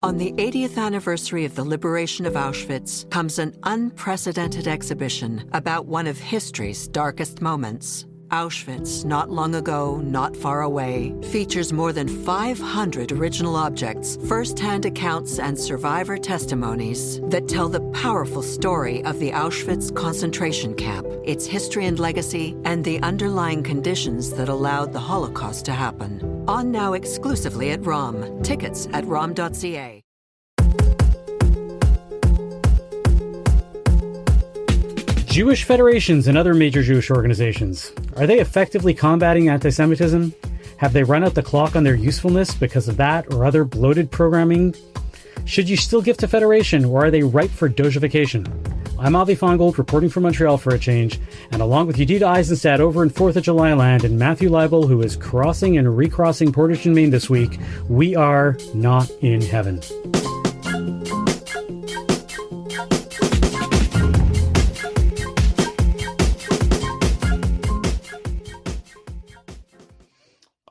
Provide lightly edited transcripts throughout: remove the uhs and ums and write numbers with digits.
On the 80th anniversary of the liberation of Auschwitz comes an unprecedented exhibition about one of history's darkest moments. Auschwitz, not long ago, not far away, features more than 500 original objects, first-hand accounts, and survivor testimonies that tell the powerful story of the Auschwitz concentration camp, its history and legacy, and the underlying conditions that allowed the Holocaust to happen. On now exclusively at ROM. Tickets at rom.ca. Jewish federations and other major Jewish organizations. Are they effectively combating antisemitism? Have they run out the clock on their usefulness because of that or other bloated programming? Should you still give to federation, or are they ripe for Dojification? I'm Avi Finegold, reporting from Montreal for a change, and along with Yedida Eisenstadt over in 4th of July land and Matthew Leibel, who is crossing and recrossing Portage and Main this week, we are not in heaven.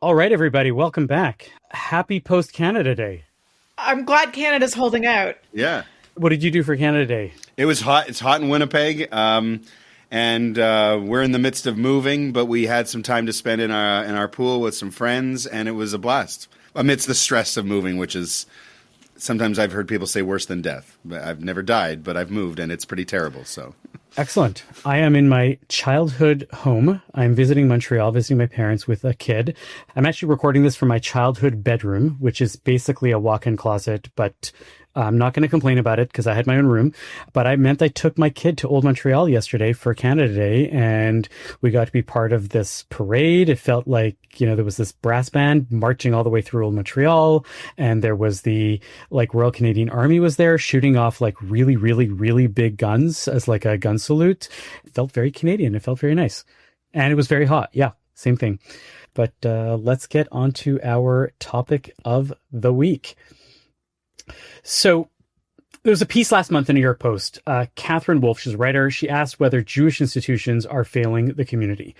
All right, everybody, welcome back. Happy post-Canada Day. I'm glad Canada's holding out. Yeah. What did you do for Canada Day? It was hot. It's hot in Winnipeg, and we're in the midst of moving, but we had some time to spend in our pool with some friends, and it was a blast. Amidst the stress of moving, which is sometimes I've heard people say worse than death. I've never died, but I've moved, and it's pretty terrible. So. Excellent. I am in my childhood home. I'm visiting Montreal, visiting my parents with a kid. I'm actually recording this from my childhood bedroom, which is basically a walk-in closet, but I'm not going to complain about it because I had my own room. But I took my kid to Old Montreal yesterday for Canada Day, and we got to be part of this parade. It felt like, there was this brass band marching all the way through Old Montreal, and there was the Royal Canadian Army was there shooting off really, really, really big guns as a gun salute. It felt very Canadian. It felt very nice. And it was very hot. Yeah, same thing. But let's get on to our topic of the week. So there was a piece last month in the New York Post. Catherine Wolfe, she's a writer. She asked whether Jewish institutions are failing the community.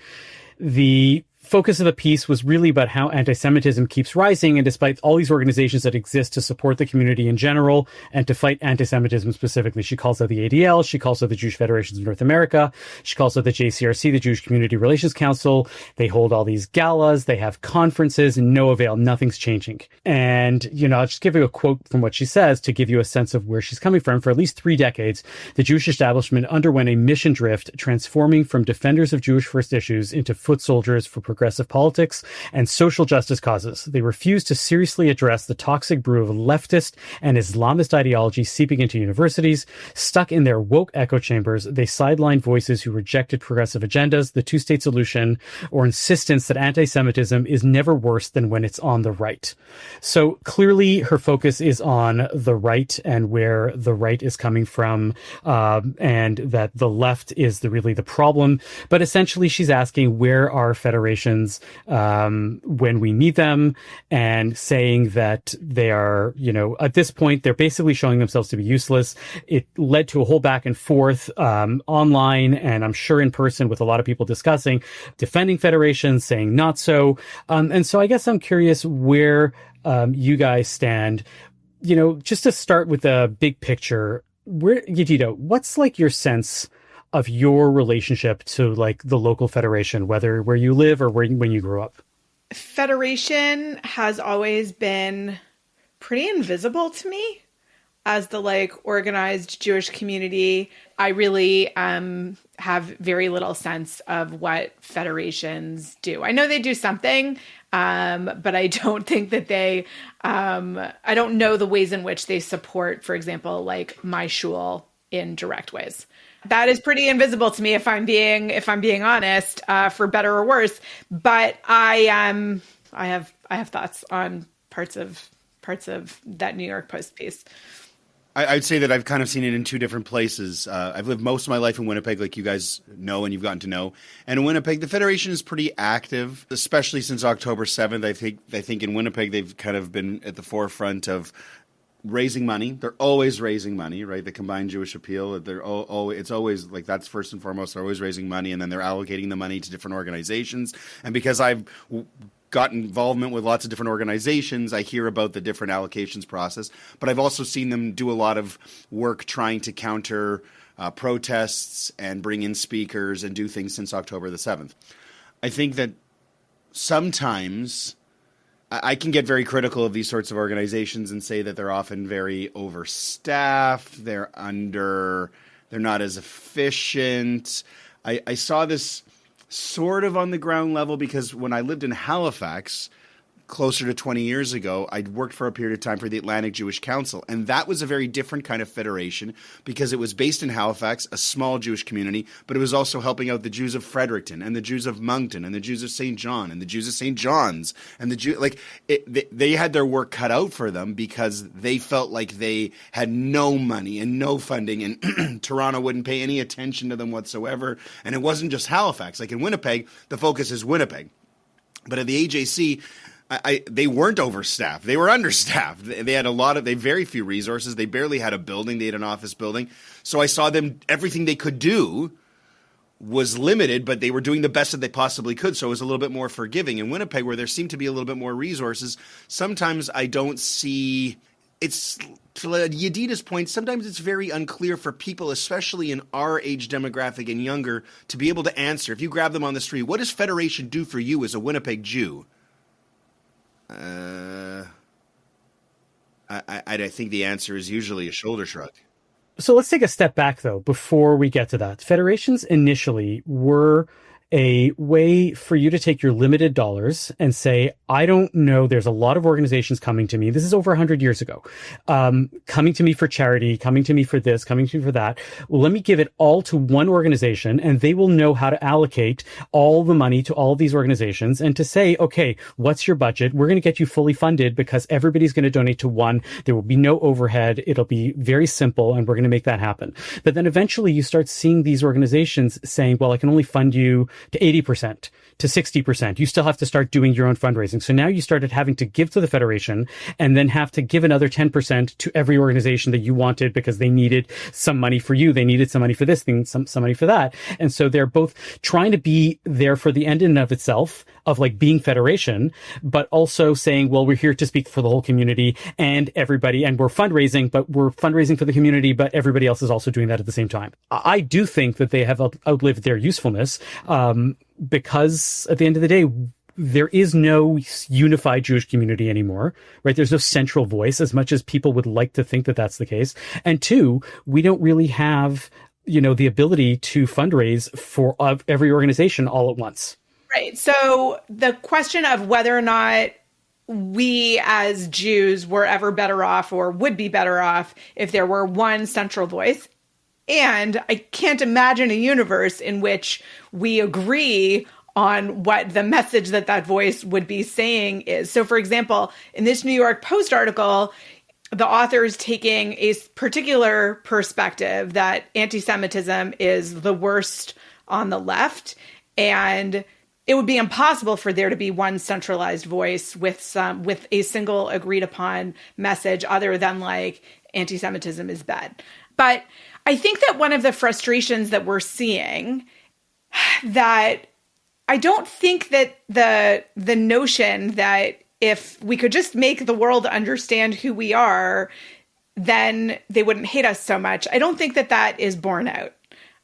The focus of the piece was really about how anti-Semitism keeps rising, and despite all these organizations that exist to support the community in general and to fight anti-Semitism specifically. She calls out the ADL, she calls out the Jewish Federations of North America, she calls out the JCRC, the Jewish Community Relations Council. They hold all these galas, they have conferences, and no avail, nothing's changing. And, I'll just give you a quote from what she says to give you a sense of where she's coming from. For at least 3 decades, the Jewish establishment underwent a mission drift, transforming from defenders of Jewish first issues into foot soldiers for progressive politics and social justice causes. They refused to seriously address the toxic brew of leftist and Islamist ideology seeping into universities. Stuck in their woke echo chambers, they sidelined voices who rejected progressive agendas, the two-state solution, or insistence that anti-Semitism is never worse than when it's on the right. So clearly her focus is on the right and where the right is coming from, and that the left is really the problem. But essentially she's asking, where are federations when we need them, and saying that they are, at this point, they're basically showing themselves to be useless. It led to a whole back and forth online, and I'm sure in person, with a lot of people discussing, defending federations, saying not so. And so I guess I'm curious where you guys stand, just to start with the big picture. Yedida, what's your sense of your relationship to the local federation, whether where you live or when you grew up? Federation has always been pretty invisible to me as the organized Jewish community. I really have very little sense of what federations do. I know they do something, but I don't think that they, I don't know the ways in which they support, for example, my shul in direct ways. That is pretty invisible to me, if I'm being honest, for better or worse. But I have thoughts on parts of that New York Post piece. I'd say that I've kind of seen it in 2 different places. I've lived most of my life in Winnipeg, like you guys know and you've gotten to know. And in Winnipeg, the Federation is pretty active, especially since October 7th. I think in Winnipeg, they've kind of been at the forefront of raising money. They're always raising money, right? The Combined Jewish Appeal, it's always that's first and foremost. They're always raising money, and then they're allocating the money to different organizations. And because I've got involvement with lots of different organizations. I hear about the different allocations process, but I've also seen them do a lot of work trying to counter protests and bring in speakers and do things since October the 7th. I think that sometimes I can get very critical of these sorts of organizations and say that they're often very overstaffed, they're not as efficient. I saw this sort of on the ground level because when I lived in Halifax closer to 20 years ago, I'd worked for a period of time for the Atlantic Jewish Council. And that was a very different kind of federation because it was based in Halifax, a small Jewish community, but it was also helping out the Jews of Fredericton and the Jews of Moncton and the Jews of St. John and the Jews of St. John's and they had their work cut out for them because they felt like they had no money and no funding and Toronto wouldn't pay any attention to them whatsoever. And it wasn't just Halifax. Like in Winnipeg, the focus is Winnipeg. But at the AJC, they weren't overstaffed. They were understaffed. They had very few resources. They barely had a building. They had an office building. So I saw them, everything they could do was limited, but they were doing the best that they possibly could. So it was a little bit more forgiving. In Winnipeg, where there seemed to be a little bit more resources, sometimes I don't see, it's to Yedidah's point, sometimes it's very unclear for people, especially in our age demographic and younger, to be able to answer. If you grab them on the street, what does Federation do for you as a Winnipeg Jew? I think the answer is usually a shoulder shrug. So let's take a step back, though, before we get to that. Federations initially were a way for you to take your limited dollars and say, I don't know, there's a lot of organizations coming to me. This is over 100 years ago. Coming to me for charity, coming to me for this, coming to me for that. Well, let me give it all to one organization and they will know how to allocate all the money to all of these organizations and to say, okay, what's your budget? We're going to get you fully funded because everybody's going to donate to one. There will be no overhead. It'll be very simple and we're going to make that happen. But then eventually you start seeing these organizations saying, well, I can only fund you to 80%, to 60%. You still have to start doing your own fundraising. So now you started having to give to the Federation and then have to give another 10% to every organization that you wanted because they needed some money for you. They needed some money for this thing, some money for that. And so they're both trying to be there for the end in and of itself of like being Federation, but also saying, well, we're here to speak for the whole community and everybody, and we're fundraising for the community, but everybody else is also doing that at the same time. I do think that they have outlived their usefulness, because at the end of the day, there is no unified Jewish community anymore, right? There's no central voice as much as people would like to think that that's the case. And two, we don't really have, the ability to fundraise for every organization all at once. Right. So the question of whether or not we as Jews were ever better off or would be better off if there were one central voice. And I can't imagine a universe in which we agree on what the message that voice would be saying is. So, for example, in this New York Post article, the author is taking a particular perspective that anti-Semitism is the worst on the left, and it would be impossible for there to be one centralized voice with a single agreed upon message other than like anti-Semitism is bad. But I think that one of the frustrations that we're seeing, that I don't think that the notion that if we could just make the world understand who we are, then they wouldn't hate us so much. I don't think that is borne out.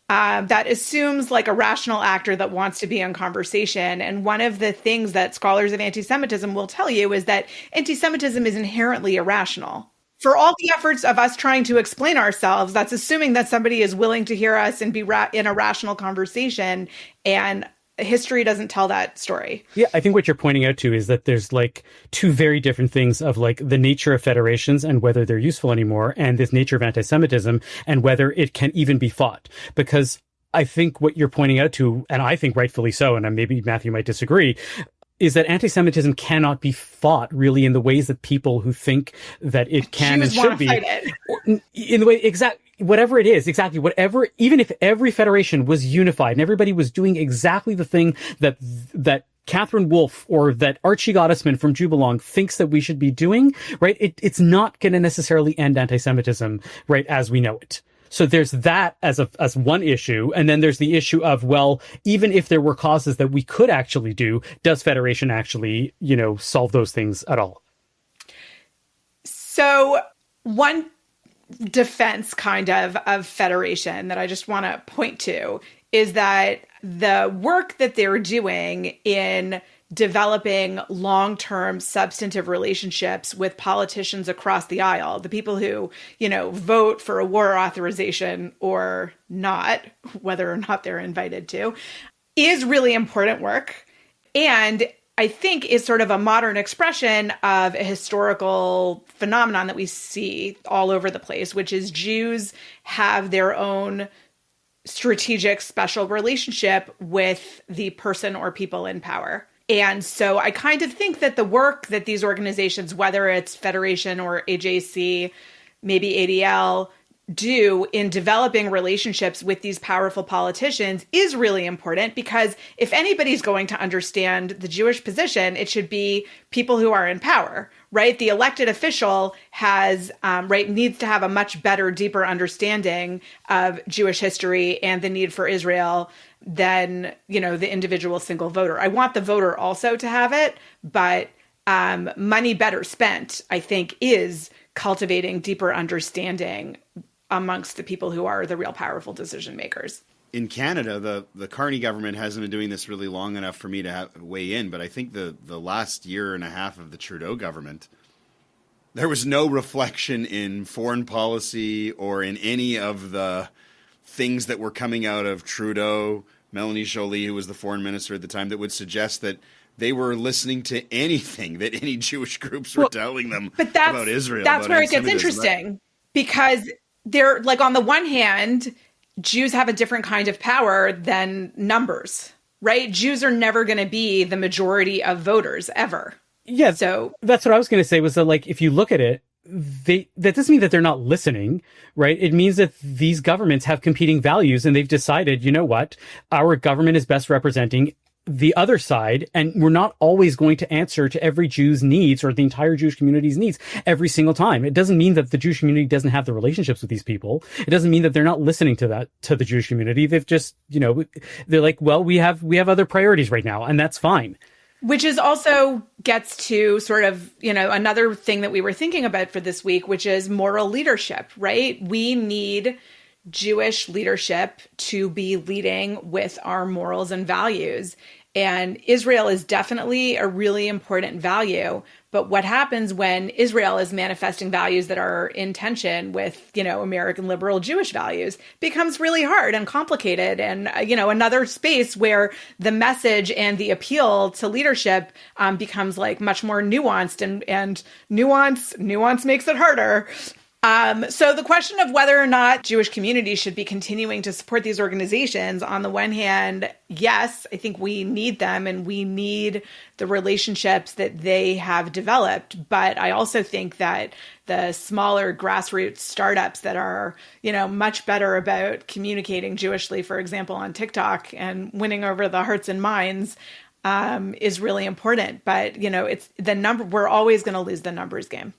That assumes like a rational actor that wants to be in conversation. And one of the things that scholars of anti-Semitism will tell you is that anti-Semitism is inherently irrational. For all the efforts of us trying to explain ourselves, that's assuming that somebody is willing to hear us and be in a rational conversation. And history doesn't tell that story. Yeah, I think what you're pointing out to is that there's like two very different things of like the nature of federations and whether they're useful anymore, and this nature of anti-Semitism and whether it can even be fought. Because I think what you're pointing out to, and I think rightfully so, and maybe Matthew might disagree, is that anti-Semitism cannot be fought really in the ways that people who think that it can Jews and should be. In the way, whatever it is, even if every federation was unified and everybody was doing exactly the thing that Catherine Wolfe or that Archie Gottesman from Jubilong thinks that we should be doing, right? It's not going to necessarily end anti-Semitism, right, as we know it. So there's that as one issue. And then there's the issue of, well, even if there were causes that we could actually do, does federation actually, solve those things at all? So one defense kind of federation that I just want to point to is that the work that they're doing in developing long-term substantive relationships with politicians across the aisle, the people who, vote for a war authorization or not, whether or not they're invited to, is really important work. And I think is sort of a modern expression of a historical phenomenon that we see all over the place, which is Jews have their own strategic special relationship with the person or people in power. And so I kind of think that the work that these organizations, whether it's Federation or AJC, maybe ADL, do in developing relationships with these powerful politicians is really important, because if anybody's going to understand the Jewish position, it should be people who are in power, right? The elected official needs to have a much better, deeper understanding of Jewish history and the need for Israel than, the individual single voter. I want the voter also to have it, but money better spent, I think, is cultivating deeper understanding amongst the people who are the real powerful decision makers. In Canada, the Carney government hasn't been doing this really long enough for me to weigh in, but I think the last year and a half of the Trudeau government, there was no reflection in foreign policy or in any of the things that were coming out of Trudeau, Melanie Joly, who was the foreign minister at the time, that would suggest that they were listening to anything that any Jewish groups were telling them about Israel. That's where it gets interesting, because they're like, on the one hand, Jews have a different kind of power than numbers, right? Jews are never going to be the majority of voters ever. Yeah. So that's what I was going to say, was that, like, if you look at it, that doesn't mean that they're not listening, right? It means that these governments have competing values, and they've decided, you know what, our government is best representing the other side, and we're not always going to answer to every Jew's needs or the entire Jewish community's needs every single time. It doesn't mean that the Jewish community doesn't have the relationships with these people. It doesn't mean that they're not listening to the Jewish community. They've just, they're like, well, we have other priorities right now, and that's fine. Which is also gets to sort of, another thing that we were thinking about for this week, which is moral leadership, right? We need Jewish leadership to be leading with our morals and values. And Israel is definitely a really important value. But what happens when Israel is manifesting values that are in tension with, American liberal Jewish values becomes really hard and complicated. And, another space where the message and the appeal to leadership becomes like much more nuanced, and nuance makes it harder. So the question of whether or not Jewish communities should be continuing to support these organizations, on the one hand, yes, I think we need them and we need the relationships that they have developed. But I also think that the smaller grassroots startups that are, much better about communicating Jewishly, for example, on TikTok, and winning over the hearts and minds is really important. But, it's the number, we're always going to lose the numbers game.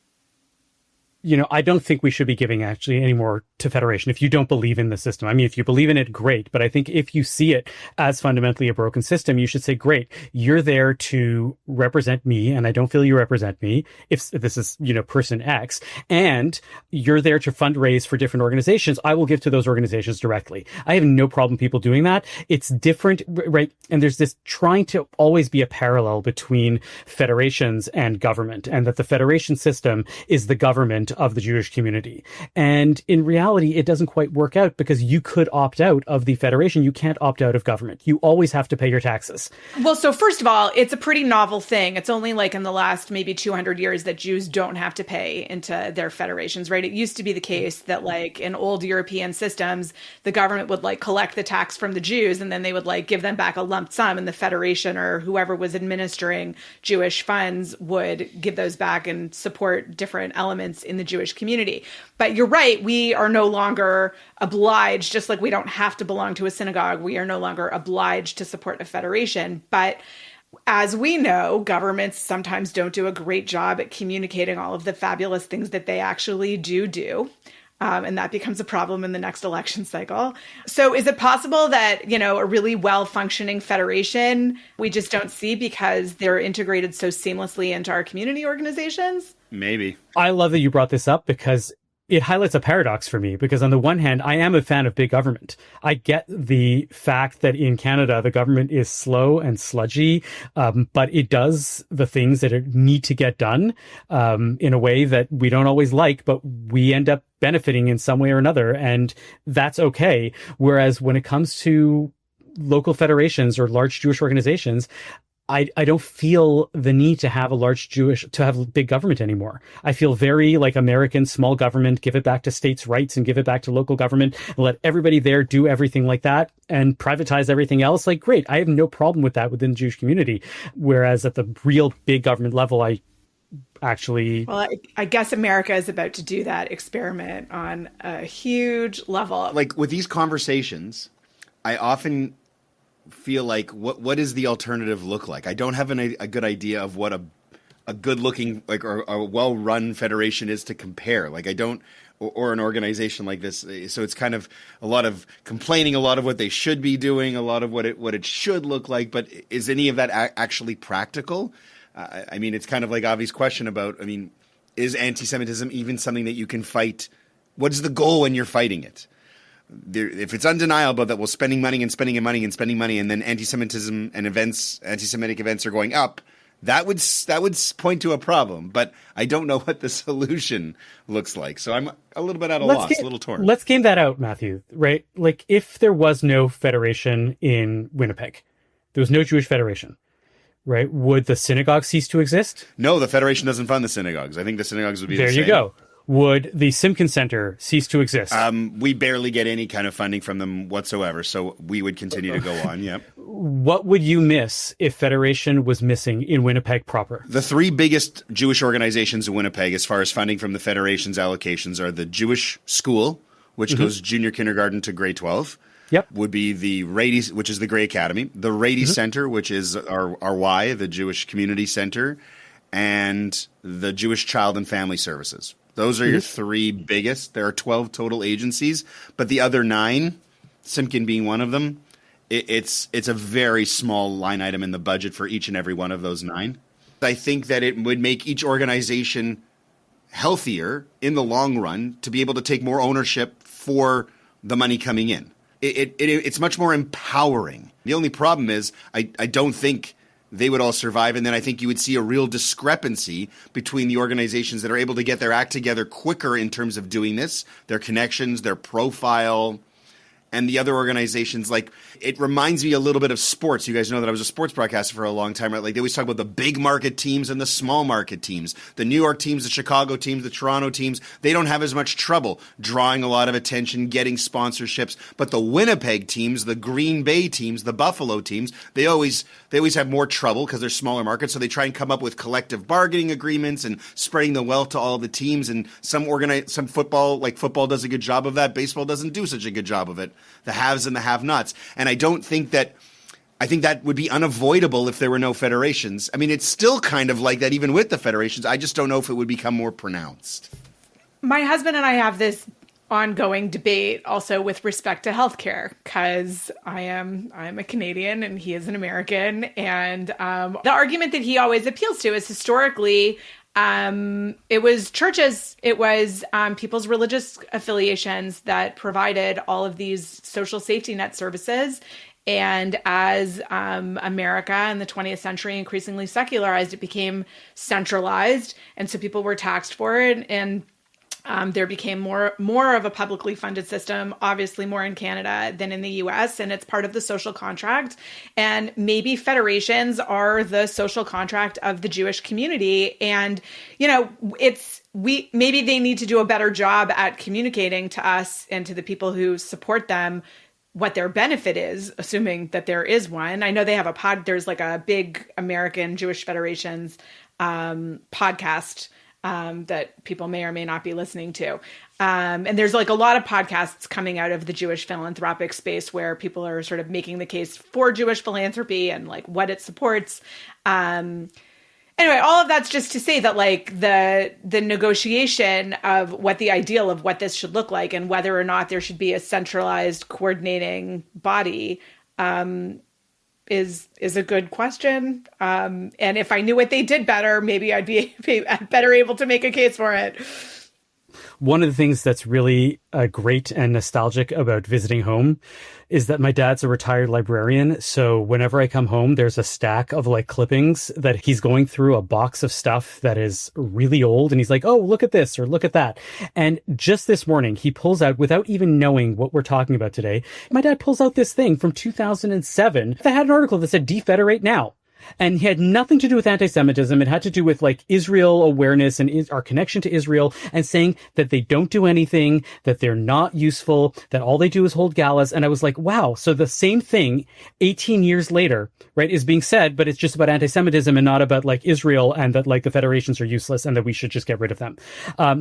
I don't think we should be giving actually any more to federation if you don't believe in the system. I mean, if you believe in it, great. But I think if you see it as fundamentally a broken system, you should say, great, you're there to represent me, and I don't feel you represent me if this is, person X, and you're there to fundraise for different organizations. I will give to those organizations directly. I have no problem people doing that. It's different, right? And there's this trying to always be a parallel between federations and government, and that the federation system is the government of the Jewish community. And in reality, it doesn't quite work out, because you could opt out of the federation. You can't opt out of government. You always have to pay your taxes. Well, so first of all, it's a pretty novel thing. It's only like in the last maybe 200 years that Jews don't have to pay into their federations, right? It used to be the case that, like, in old European systems, the government would like collect the tax from the Jews, and then they would like give them back a lump sum, and the federation or whoever was administering Jewish funds would give those back and support different elements in the Jewish community. But you're right, we are no longer obliged, just like we don't have to belong to a synagogue, we are no longer obliged to support a federation. But as we know, governments sometimes don't do a great job at communicating all of the fabulous things that they actually do. And that becomes a problem in the next election cycle. So is it possible that, a really well-functioning federation we just don't see because they're integrated so seamlessly into our community organizations? Maybe. I love that you brought this up because it highlights a paradox for me, because on the one hand, I am a fan of big government. I get the fact that in Canada, the government is slow and sludgy, but it does the things that it need to get done in a way that we don't always like, but we end up benefiting in some way or another, and that's okay. Whereas when it comes to local federations or large Jewish organizations, I don't feel the need to have to have big government anymore. I feel very like American small government, give it back to states' rights and give it back to local government and let everybody there do everything like that and privatize everything else. Like, great. I have no problem with that within the Jewish community. Whereas at the real big government level, I guess America is about to do that experiment on a huge level. Like with these conversations, I often feel like what does the alternative look like? I don't have a good idea of what a good looking or a well run federation is to compare. Like I don't, or an organization like this. So it's kind of a lot of complaining, a lot of what they should be doing, a lot of what it should look like. But is any of that actually practical? I mean, it's kind of like Avi's question about, is anti-Semitism even something that you can fight? What is the goal when you're fighting it? If it's undeniable that we're spending money and spending money and spending money, and then anti-Semitism and anti-Semitic events are going up, that would point to a problem. But I don't know what the solution looks like. So I'm a little bit at a loss, a little torn. Let's game that out, Matthew, right? Like if there was no federation in Winnipeg, there was no Jewish federation, right? Would the synagogue cease to exist? No, the federation doesn't fund the synagogues. I think the synagogues would be the same. There you go. Would the Simkin Center cease to exist? We barely get any kind of funding from them whatsoever, so we would continue to go on, yep. What would you miss if Federation was missing in Winnipeg proper? The three biggest Jewish organizations in Winnipeg, as far as funding from the Federation's allocations, are the Jewish School, which goes junior kindergarten to grade 12. Yep. Would be the Rady, which is the Grey Academy, the Rady Center, which is our Y, the Jewish Community Center, and the Jewish Child and Family Services. Those are your three biggest. There are 12 total agencies, but the other 9, Simkin being one of them, it's a very small line item in the budget for each and every one of those 9. I think that it would make each organization healthier in the long run to be able to take more ownership for the money coming in. It's much more empowering. The only problem is I don't think they would all survive. And then I think you would see a real discrepancy between the organizations that are able to get their act together quicker in terms of doing this, their connections, their profile, and the other organizations. Like, it reminds me a little bit of sports. You guys know that I was a sports broadcaster for a long time, right? Like, they always talk about the big market teams and the small market teams. The New York teams, the Chicago teams, the Toronto teams, they don't have as much trouble drawing a lot of attention, getting sponsorships. But the Winnipeg teams, the Green Bay teams, the Buffalo teams, they always have more trouble because they're smaller markets. So they try and come up with collective bargaining agreements and spreading the wealth to all the teams. And some football, like football does a good job of that. Baseball doesn't do such a good job of it. The haves and the have-nots. And I think that would be unavoidable if there were no federations. I mean, it's still kind of like that even with the federations. I just don't know if it would become more pronounced. My husband and I have this ongoing debate also with respect to healthcare, because I'm a Canadian and he is an American. And the argument that he always appeals to is historically it was churches, it was people's religious affiliations that provided all of these social safety net services. And as America in the 20th century increasingly secularized, it became centralized. And so people were taxed for it. And there became more of a publicly funded system, obviously more in Canada than in the US, and it's part of the social contract. And maybe federations are the social contract of the Jewish community. And, maybe they need to do a better job at communicating to us and to the people who support them what their benefit is, assuming that there is one. I know they have there's like a big American Jewish Federations podcast that people may or may not be listening to. And there's like a lot of podcasts coming out of the Jewish philanthropic space where people are sort of making the case for Jewish philanthropy and like what it supports. And Anyway, all of that's just to say that like the negotiation of what the ideal of what this should look like and whether or not there should be a centralized coordinating body is a good question. And if I knew what they did better, maybe I'd be better able to make a case for it. One of the things that's really great and nostalgic about visiting home is that my dad's a retired librarian. So whenever I come home, there's a stack of like clippings that he's going through a box of stuff that is really old. And he's like, oh, look at this or look at that. And just this morning, he pulls out, without even knowing what we're talking about today, my dad pulls out this thing from 2007 that had an article that said defederate now. And it had nothing to do with anti-Semitism. It had to do with like Israel awareness and our connection to Israel, and saying that they don't do anything, that they're not useful, that all they do is hold galas. And I was like, wow. So the same thing 18 years later, right, is being said, but it's just about anti-Semitism and not about like Israel, and that like the federations are useless and that we should just get rid of them.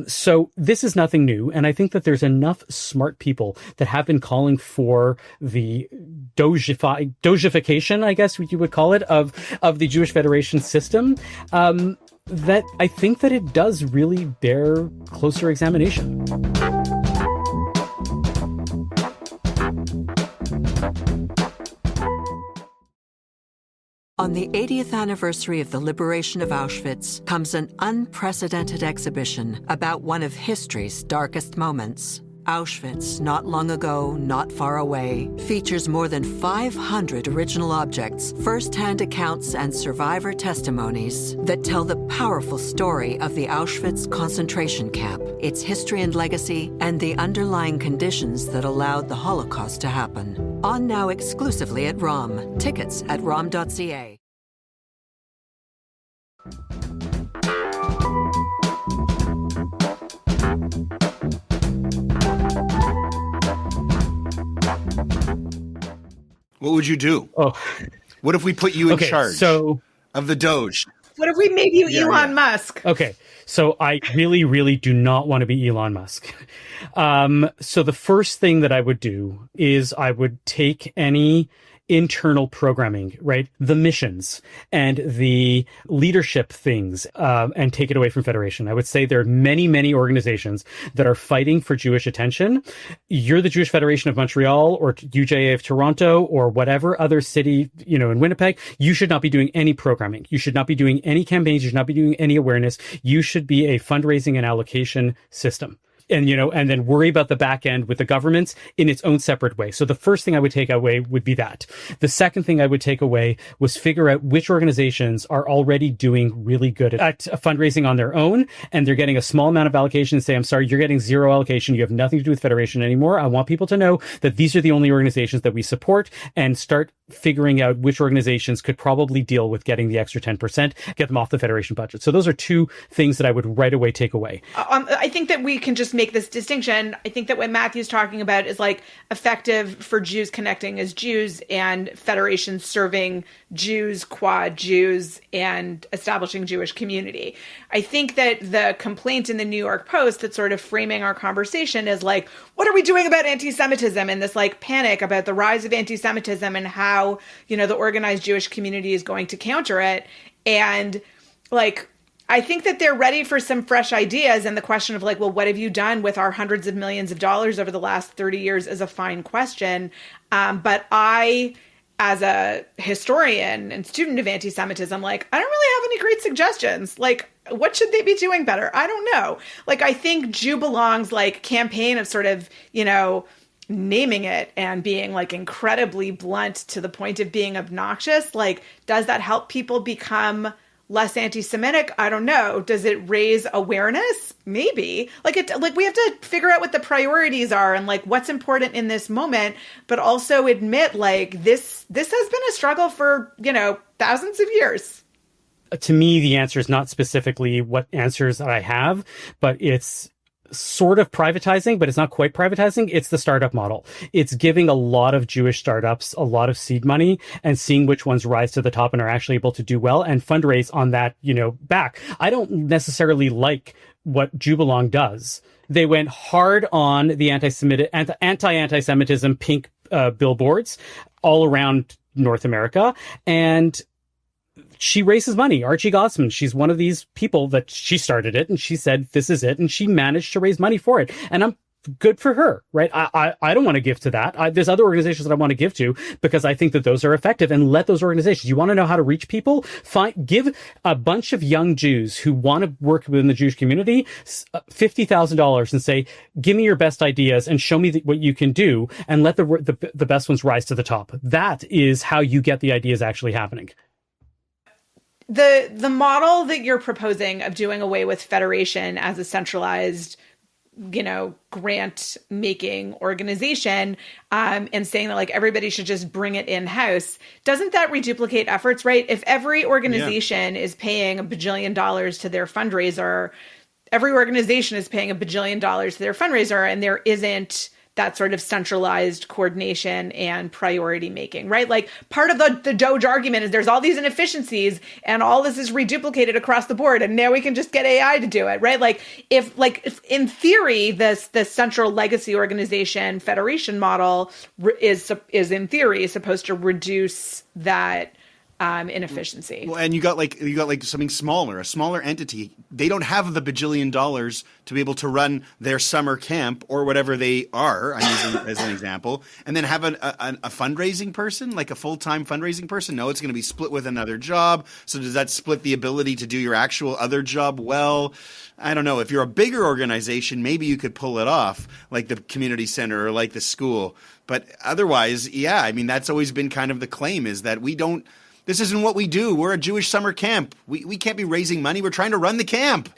So this is nothing new. And I think that there's enough smart people that have been calling for the Dojification, I guess you would call it, of the Jewish Federation system, that I think that it does really bear closer examination. On the 80th anniversary of the liberation of Auschwitz comes an unprecedented exhibition about one of history's darkest moments. Auschwitz, Not Long Ago, Not Far Away, features more than 500 original objects, first-hand accounts, and survivor testimonies that tell the powerful story of the Auschwitz concentration camp, its history and legacy, and the underlying conditions that allowed the Holocaust to happen. On now exclusively at ROM. Tickets at rom.ca. What would you do? Oh, what if we put you in charge of the Doge? What if we made you Elon Musk? Okay, so I really, really do not want to be Elon Musk. So the first thing that I would do is I would take any internal programming, right? The missions and the leadership things, and take it away from Federation. I would say there are many, many organizations that are fighting for Jewish attention. You're the Jewish Federation of Montreal or UJA of Toronto or whatever other city, in Winnipeg. You should not be doing any programming. You should not be doing any campaigns. You should not be doing any awareness. You should be a fundraising and allocation system. And, and then worry about the back end with the governments in its own separate way. So the first thing I would take away would be that. The second thing I would take away was figure out which organizations are already doing really good at fundraising on their own, and they're getting a small amount of allocation, and say, I'm sorry, you're getting zero allocation. You have nothing to do with Federation anymore. I want people to know that these are the only organizations that we support, and start figuring out which organizations could probably deal with getting the extra 10%, get them off the Federation budget. So those are two things that I would right away take away. I think that we can just make this distinction. I think that what Matthew's talking about is like effective for Jews connecting as Jews and Federation serving Jews, quad Jews, and establishing Jewish community. I think that the complaint in the New York Post that's sort of framing our conversation is like, what are we doing about anti-Semitism, and this like panic about the rise of anti-Semitism and how, the organized Jewish community is going to counter it. And like, I think that they're ready for some fresh ideas. And the question of like, well, what have you done with our hundreds of millions of dollars over the last 30 years is a fine question. But I, as a historian and student of anti-Semitism, like, I don't really have any great suggestions. Like, what should they be doing better? I don't know. Like, I think Jew Belongs like campaign of sort of, naming it and being like incredibly blunt to the point of being obnoxious. Like, does that help people become less anti-Semitic? I don't know. Does it raise awareness? Maybe. Like we have to figure out what the priorities are and like what's important in this moment, but also admit like this has been a struggle for, thousands of years. To me, the answer is not specifically what answers I have, but it's sort of privatizing, but it's not quite privatizing. It's the startup model. It's giving a lot of Jewish startups a lot of seed money and seeing which ones rise to the top and are actually able to do well and fundraise on that, back. I don't necessarily like what Jubelong does. They went hard on the anti-Semitism pink billboards all around North America, and She raises money. Archie Gossman, she's one of these people that she started it and she said, this is it. And she managed to raise money for it. And I'm good for her, right? I don't want to give to that. There's other organizations that I want to give to because I think that those are effective, and let those organizations, you want to know how to reach people? Give a bunch of young Jews who want to work within the Jewish community $50,000 and say, give me your best ideas and show me what you can do, and let the best ones rise to the top. That is how you get the ideas actually happening. The model that you're proposing of doing away with federation as a centralized, grant making organization, and saying that like everybody should just bring it in house, doesn't that reduplicate efforts, right? If every organization is paying $1 bajillion to their fundraiser, every organization is paying $1 bajillion to their fundraiser, and there isn't that sort of centralized coordination and priority making, right? Like part of the Doge argument is there's all these inefficiencies and all this is reduplicated across the board, and now we can just get AI to do it, right? If in theory, the central legacy organization federation model is in theory supposed to reduce that inefficiency. Well, and you got something smaller, a smaller entity. They don't have the $1 bajillion to be able to run their summer camp or whatever they are. I'm using as an example, and then have a fundraising person, like a full-time fundraising person. No, it's going to be split with another job. So does that split the ability to do your actual other job well? I don't know. If you're a bigger organization, maybe you could pull it off, like the community center or like the school. But otherwise, yeah, I mean, that's always been kind of the claim, is that this isn't what we do. We're a Jewish summer camp. We can't be raising money. We're trying to run the camp.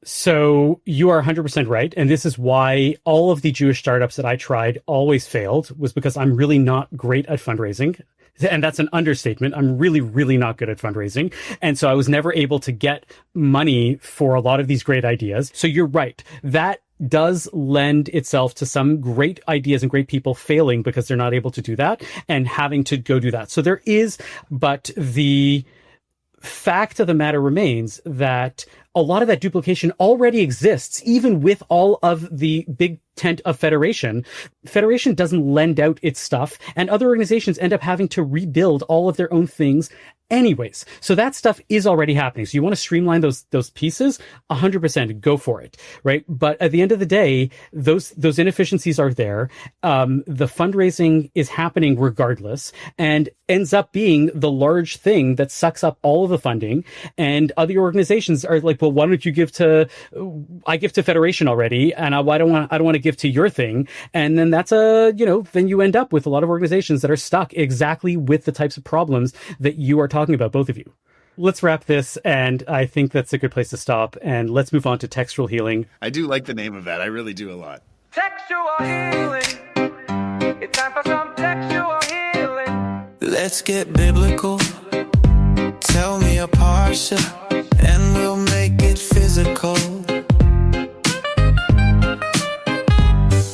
So you are 100% right. And this is why all of the Jewish startups that I tried always failed, was because I'm really not great at fundraising. And that's an understatement. I'm really, really not good at fundraising. And so I was never able to get money for a lot of these great ideas. So you're right. That does lend itself to some great ideas and great people failing because they're not able to do that and having to go do that. So there is, but the fact of the matter remains that a lot of that duplication already exists, even with all of the big tent of federation. Federation doesn't lend out its stuff, and other organizations end up having to rebuild all of their own things anyways. So that stuff is already happening. So you want to streamline those pieces, 100% go for it, right? But at the end of the day, those inefficiencies are there. The fundraising is happening regardless, and ends up being the large thing that sucks up all of the funding. And other organizations are like, well, why don't you I give to Federation already, and I don't want to give to your thing. And then then you end up with a lot of organizations that are stuck exactly with the types of problems that you are talking about, both of you. Let's wrap this, and I think that's a good place to stop. And let's move on to textual healing. I do like the name of that. I really do a lot. Textual healing. It's time for some textual healing. Let's get biblical. Tell me a parsha, and we'll make it physical.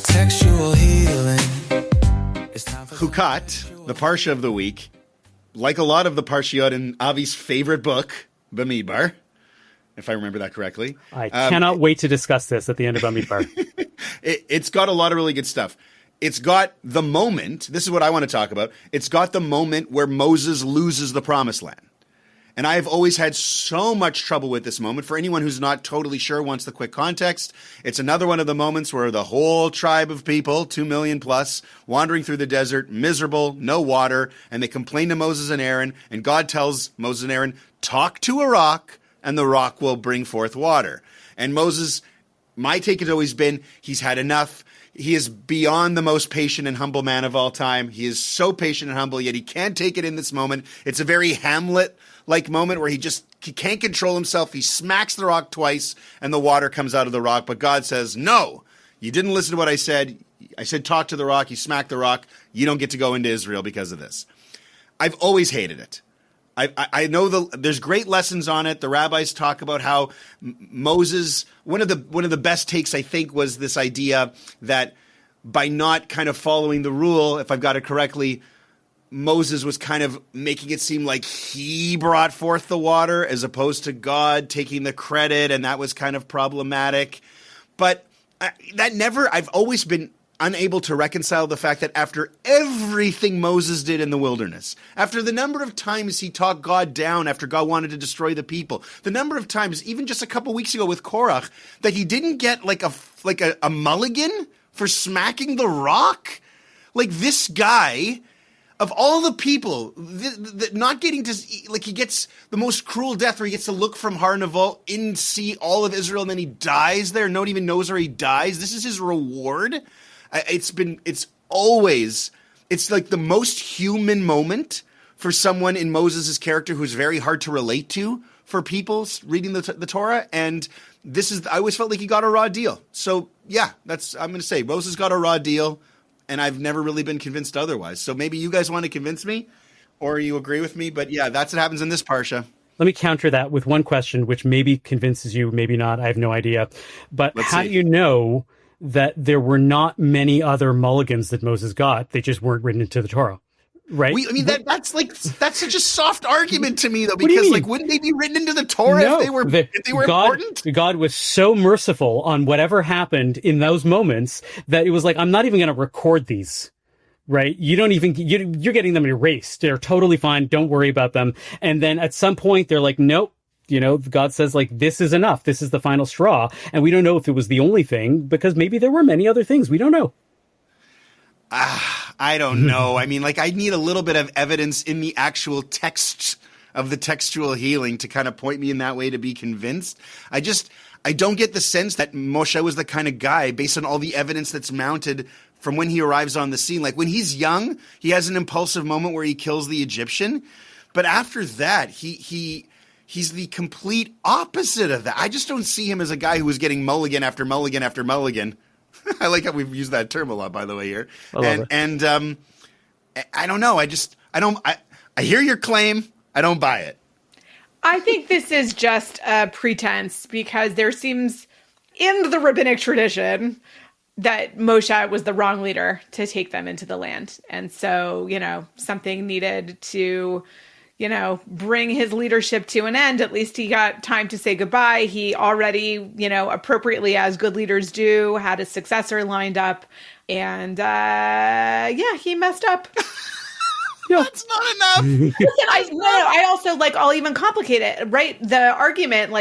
Textual healing. Hukat, the parsha of the week, like a lot of the parshiot in Avi's favorite book, Bamidbar, if I remember that correctly. I cannot wait to discuss this at the end of Bamidbar. It's got a lot of really good stuff. It's got the moment, this is what I want to talk about, it's got the moment where Moses loses the promised land. And I've always had so much trouble with this moment. For anyone who's not totally sure, wants the quick context, it's another one of the moments where the whole tribe of people, 2 million plus, wandering through the desert, miserable, no water, and they complain to Moses and Aaron, and God tells Moses and Aaron, talk to a rock, and the rock will bring forth water. And Moses, my take has always been, he's had enough. He is beyond the most patient and humble man of all time. He is so patient and humble, yet he can't take it in this moment. It's a very Hamlet-like moment where he can't control himself. He smacks the rock twice, and the water comes out of the rock. But God says, no, you didn't listen to what I said. I said talk to the rock. You smacked the rock. You don't get to go into Israel because of this. I've always hated it. I know there's great lessons on it. The rabbis talk about how Moses, one of the best takes, I think, was this idea that by not kind of following the rule, if I've got it correctly, Moses was kind of making it seem like he brought forth the water as opposed to God taking the credit, and that was kind of problematic. But I've always been unable to reconcile the fact that after everything Moses did in the wilderness, after the number of times he talked God down after God wanted to destroy the people, the number of times, even just a couple weeks ago with Korach, that he didn't get like a mulligan for smacking the rock. Like, this guy, of all the people, not getting to, like, he gets the most cruel death where he gets to look from Har Nevo in, see all of Israel, and then he dies there. No one even knows where he dies. This is his reward. It's like the most human moment for someone in Moses' character who's very hard to relate to for people reading the Torah. And I always felt like he got a raw deal. So yeah, I'm going to say Moses got a raw deal, and I've never really been convinced otherwise. So maybe you guys want to convince me, or you agree with me. But yeah, that's what happens in this parsha. Let me counter that with one question, which maybe convinces you, maybe not. I have no idea. But how do you know that there were not many other mulligans that Moses got? They just weren't written into the Torah, right? That's such a soft argument to me, though, because wouldn't they be written into the Torah if they were important? God was so merciful on whatever happened in those moments that it was like, I'm not even going to record these. Right? You're getting them erased. They're totally fine. Don't worry about them. And then at some point they're like, nope. God says, like, this is enough. This is the final straw. And we don't know if it was the only thing, because maybe there were many other things. We don't know. I don't know. I mean, like, I need a little bit of evidence in the actual text of the textual healing to kind of point me in that way to be convinced. I don't get the sense that Moshe was the kind of guy, based on all the evidence that's mounted from when he arrives on the scene. Like, when he's young, he has an impulsive moment where he kills the Egyptian. But after that, he's the complete opposite of that. I just don't see him as a guy who was getting mulligan after mulligan after mulligan. I like how we've used that term a lot, by the way, here. And I don't know. I hear your claim. I don't buy it. I think this is just a pretense, because there seems in the rabbinic tradition that Moshe was the wrong leader to take them into the land. And so, something needed to bring his leadership to an end. At least he got time to say goodbye. He already, appropriately, as good leaders do, had a successor lined up. And, he messed up. That's not enough. I also, I'll even complicate it, right? The argument,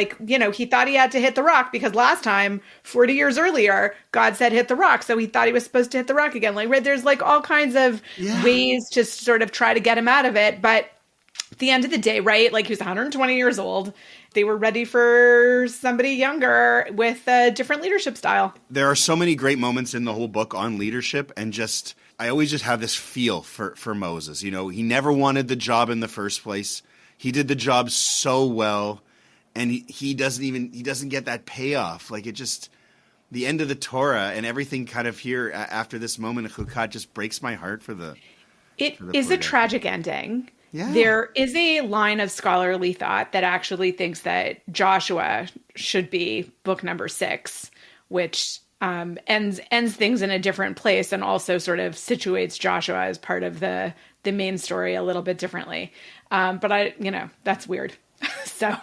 he thought he had to hit the rock because last time, 40 years earlier, God said hit the rock. So he thought he was supposed to hit the rock again. Right? There's all kinds of ways to sort of try to get him out of it. But at the end of the day, right? He was 120 years old. They were ready for somebody younger with a different leadership style. There are so many great moments in the whole book on leadership, and I always just have this feel for Moses. He never wanted the job in the first place. He did the job so well, and he doesn't get that payoff. The end of the Torah and everything kind of here after this moment of Chukat just breaks my heart for the. It is a tragic ending. Yeah. There is a line of scholarly thought that actually thinks that Joshua should be book number 6, which ends things in a different place and also sort of situates Joshua as part of the main story a little bit differently. But that's weird. So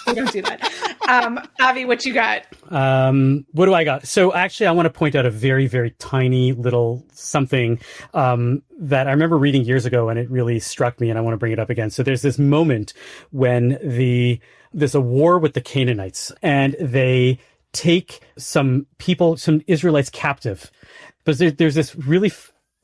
we don't do that. Avi, what you got? What do I got? So actually, I want to point out a very, very tiny little something that I remember reading years ago, and it really struck me, and I want to bring it up again. So there's this moment when there's a war with the Canaanites, and they take some Israelites captive. But there's this really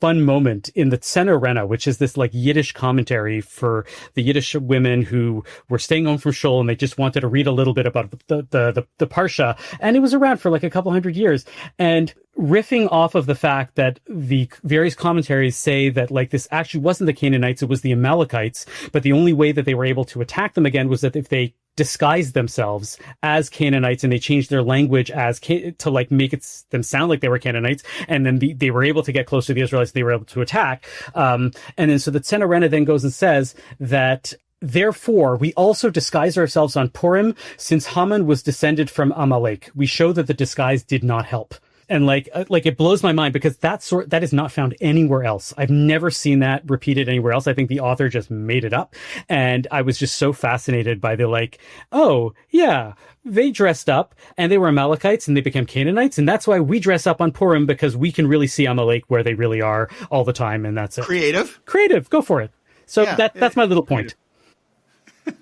fun moment in the Tzena Rena, which is this Yiddish commentary for the Yiddish women who were staying home from shul and they just wanted to read a little bit about the Parsha. And it was around for a couple hundred years. And riffing off of the fact that the various commentaries say that this actually wasn't the Canaanites, it was the Amalekites. But the only way that they were able to attack them again was that if they disguised themselves as Canaanites and they changed their language to make them sound like they were Canaanites, and then they were able to get close to the Israelites, they were able to attack. And then so the Tzena Rena then goes and says that therefore, we also disguise ourselves on Purim, since Haman was descended from Amalek. We show that the disguise did not help. And like it blows my mind because that is not found anywhere else. I've never seen that repeated anywhere else. I think the author just made it up. And I was just so fascinated by the like, oh yeah, they dressed up and they were Amalekites and they became Canaanites. And that's why we dress up on Purim, because we can really see Amalek where they really are all the time. And that's it. Creative. Go for it. So Yeah, that's my little point.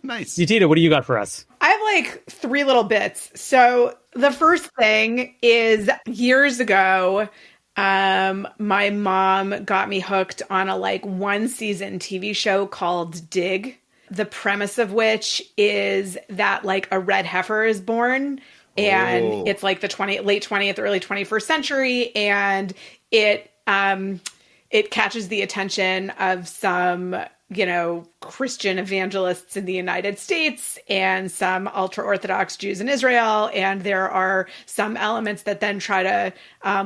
Nice. Tita, what do you got for us? I have like 3 little bits. So the first thing is years ago, my mom got me hooked on a like 1-season TV show called Dig, the premise of which is that like a red heifer is born, and it's like the late 20th, early 21st century, and it catches the attention of some Christian evangelists in the United States and some ultra-Orthodox Jews in Israel. And there are some elements that then try to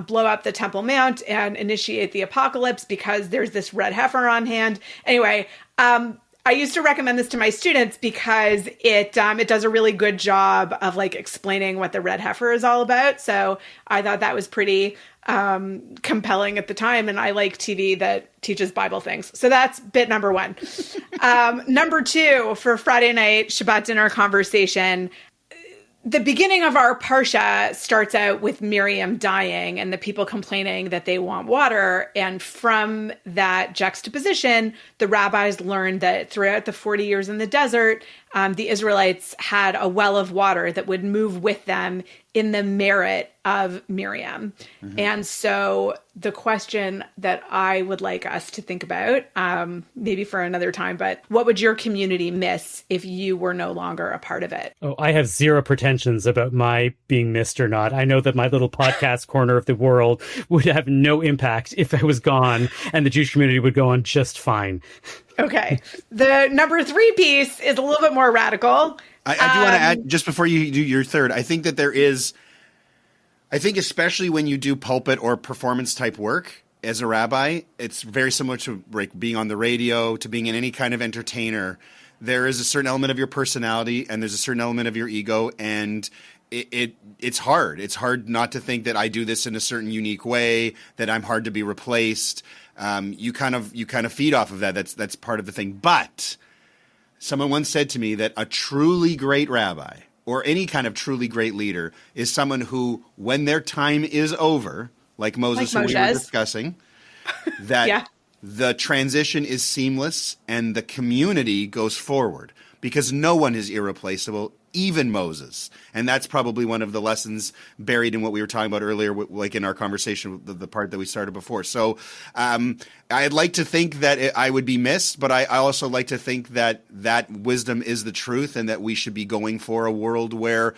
blow up the Temple Mount and initiate the apocalypse because there's this red heifer on hand. Anyway, I used to recommend this to my students because it does a really good job of like explaining what the red heifer is all about. So I thought that was pretty compelling at the time, and I like TV that teaches Bible things. So that's bit number 1. Number 2, for Friday night Shabbat dinner conversation, the beginning of our parsha starts out with Miriam dying and the people complaining that they want water. And from that juxtaposition, the rabbis learned that throughout the 40 years in the desert, the Israelites had a well of water that would move with them in the merit of Miriam. Mm-hmm. And so the question that I would like us to think about, maybe for another time, but what would your community miss if you were no longer a part of it? Oh, I have zero pretensions about my being missed or not. I know that my little podcast corner of the world would have no impact if I was gone, and the Jewish community would go on just fine. Okay. The number 3 piece is a little bit more radical. I do want to add, just before you do your third, I think that I think especially when you do pulpit or performance type work as a rabbi, it's very similar to like being on the radio, to being in any kind of entertainer. There is a certain element of your personality and there's a certain element of your ego, and it's hard. It's hard not to think that I do this in a certain unique way, that I'm hard to be replaced. You kind of feed off of that. That's part of the thing. But someone once said to me that a truly great rabbi or any kind of truly great leader is someone who, when their time is over, like Moses, who we were discussing, that the transition is seamless and the community goes forward, because no one is irreplaceable, even Moses. And that's probably one of the lessons buried in what we were talking about earlier, like in our conversation, the part that we started before. So I'd like to think that I would be missed, but I also like to think that that wisdom is the truth, and that we should be going for a world where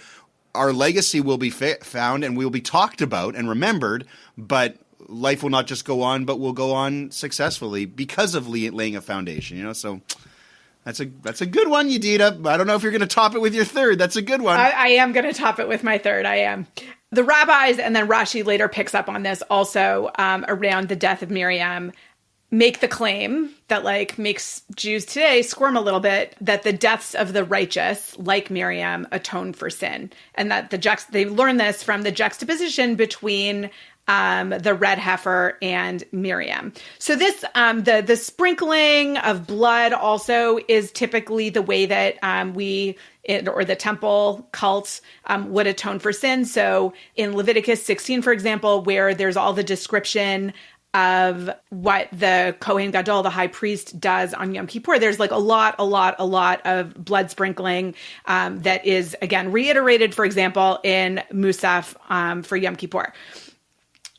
our legacy will be found and we'll be talked about and remembered, but life will not just go on, but will go on successfully because of laying a foundation, So that's a good one, Yedida. I don't know if you're going to top it with your third. That's a good one. I am going to top it with my third. I am. The rabbis, and then Rashi later picks up on this also around the death of Miriam, make the claim that like makes Jews today squirm a little bit, that the deaths of the righteous, like Miriam, atone for sin. And that they learn this from the juxtaposition between the red heifer and Miriam. So this, the sprinkling of blood also is typically the way that or the temple cult would atone for sin. So in Leviticus 16, for example, where there's all the description of what the Kohen Gadol, the high priest, does on Yom Kippur, there's like a lot of blood sprinkling that is, again, reiterated, for example, in Musaf for Yom Kippur.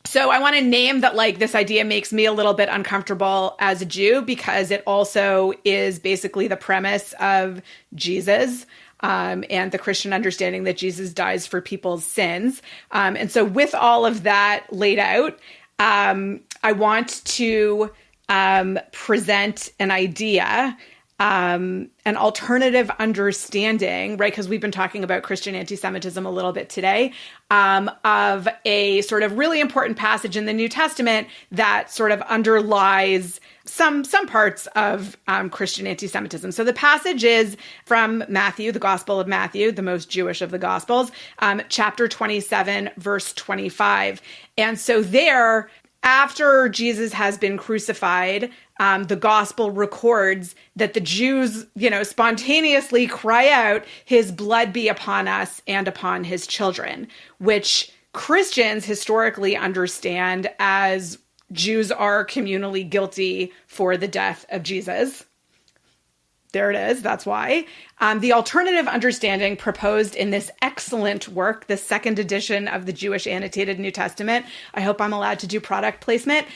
So I want to name that, like, this idea makes me a little bit uncomfortable as a Jew, because it also is basically the premise of Jesus and the Christian understanding that Jesus dies for people's sins. And so with all of that laid out, I want to present an idea an alternative understanding, right? Because we've been talking about Christian anti-Semitism a little bit today, of a sort of really important passage in the New Testament that sort of underlies some parts of Christian anti-Semitism. So the passage is from Matthew, the Gospel of Matthew, the most Jewish of the Gospels, chapter 27, verse 25. And so there, after Jesus has been crucified, the gospel records that the Jews, spontaneously cry out, "His blood be upon us and upon his children," which Christians historically understand as Jews are communally guilty for the death of Jesus. There it is. That's why. The alternative understanding proposed in this excellent work, the second edition of the Jewish Annotated New Testament, I hope I'm allowed to do product placement,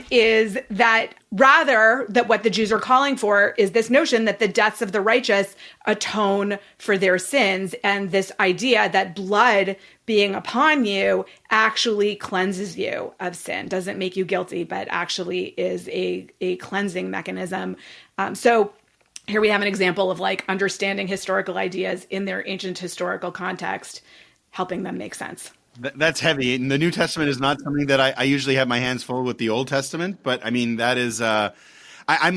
is that rather that what the Jews are calling for is this notion that the deaths of the righteous atone for their sins, and this idea that blood being upon you actually cleanses you of sin, doesn't make you guilty, but actually is a cleansing mechanism. So here we have an example of like understanding historical ideas in their ancient historical context, helping them make sense. That's heavy. And the New Testament is not something that I usually have my hands full with the Old Testament. But I mean, that is, I'm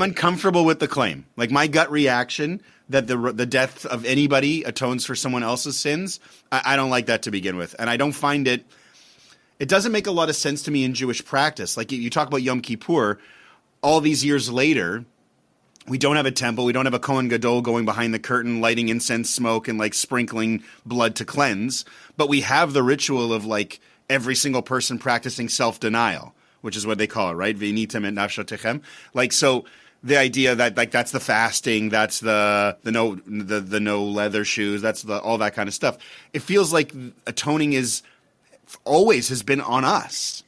uncomfortable with the claim. Like my gut reaction that the death of anybody atones for someone else's sins, I don't like that to begin with. And I don't find it doesn't make a lot of sense to me in Jewish practice. Like you talk about Yom Kippur, all these years later, we don't have a temple. We don't have a Kohen Gadol going behind the curtain, lighting incense smoke and like sprinkling blood to cleanse. But we have the ritual of like every single person practicing self-denial, which is what they call it, right? V'initem et nafshotechem. Like, so the idea that like that's the fasting, that's the no leather shoes, that's all that kind of stuff. It feels like atoning always has been on us.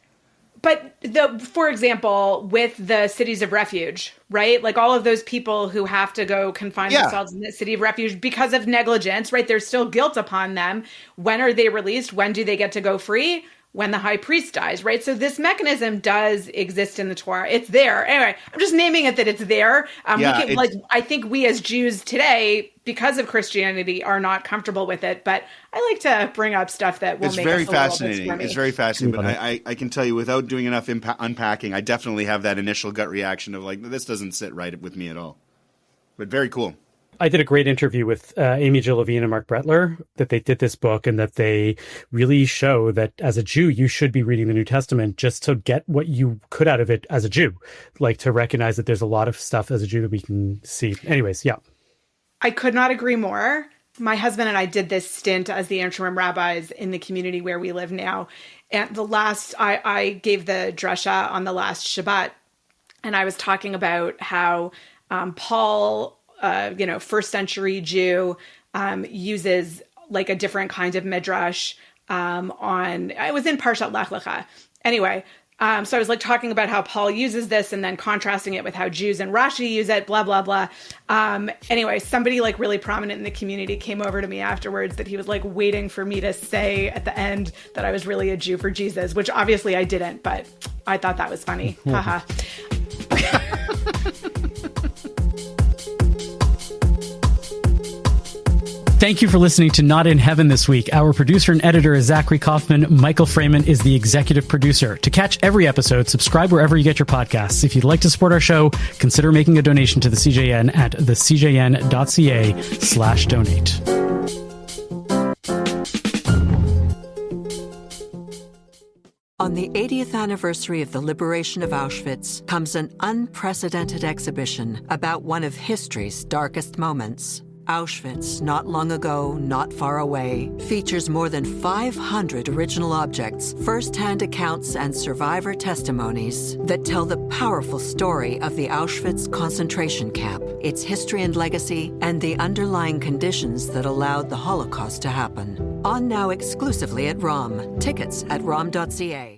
But for example, with the cities of refuge, right? Like all of those people who have to go confine themselves in the city of refuge because of negligence, right? There's still guilt upon them. When are they released? When do they get to go free? When the high priest dies, right? So this mechanism does exist in the Torah. It's there. Anyway, I'm just naming it that it's there. I think we as Jews today, because of Christianity, are not comfortable with it. But I like to bring up stuff that will make us a little bit squirmy. It's very fascinating. But I can tell you, without doing enough unpacking, I definitely have that initial gut reaction of like, this doesn't sit right with me at all. But very cool. I did a great interview with Amy Jill Levine and Mark Brettler, that they did this book and that they really show that as a Jew, you should be reading the New Testament just to get what you could out of it as a Jew, like to recognize that there's a lot of stuff as a Jew that we can see. Anyways, yeah. I could not agree more. My husband and I did this stint as the interim rabbis in the community where we live now. And I gave the drasha on the last Shabbat, and I was talking about how Paul, first century Jew, uses like a different kind of midrash I was in Parshat Lech Lecha. Anyway, so I was like talking about how Paul uses this and then contrasting it with how Jews and Rashi use it, blah, blah, blah. Anyway, somebody like really prominent in the community came over to me afterwards that he was like waiting for me to say at the end that I was really a Jew for Jesus, which obviously I didn't, but I thought that was funny. Haha. Thank you for listening to Not in Heaven this week. Our producer and editor is Zachary Kaufman. Michael Freeman is the executive producer. To catch every episode, subscribe wherever you get your podcasts. If you'd like to support our show, consider making a donation to the CJN at thecjn.ca/donate. On the 80th anniversary of the liberation of Auschwitz comes an unprecedented exhibition about one of history's darkest moments. Auschwitz, Not Long Ago, Not Far Away, features more than 500 original objects, first-hand accounts, and survivor testimonies that tell the powerful story of the Auschwitz concentration camp, its history and legacy, and the underlying conditions that allowed the Holocaust to happen. On now exclusively at ROM. Tickets at rom.ca.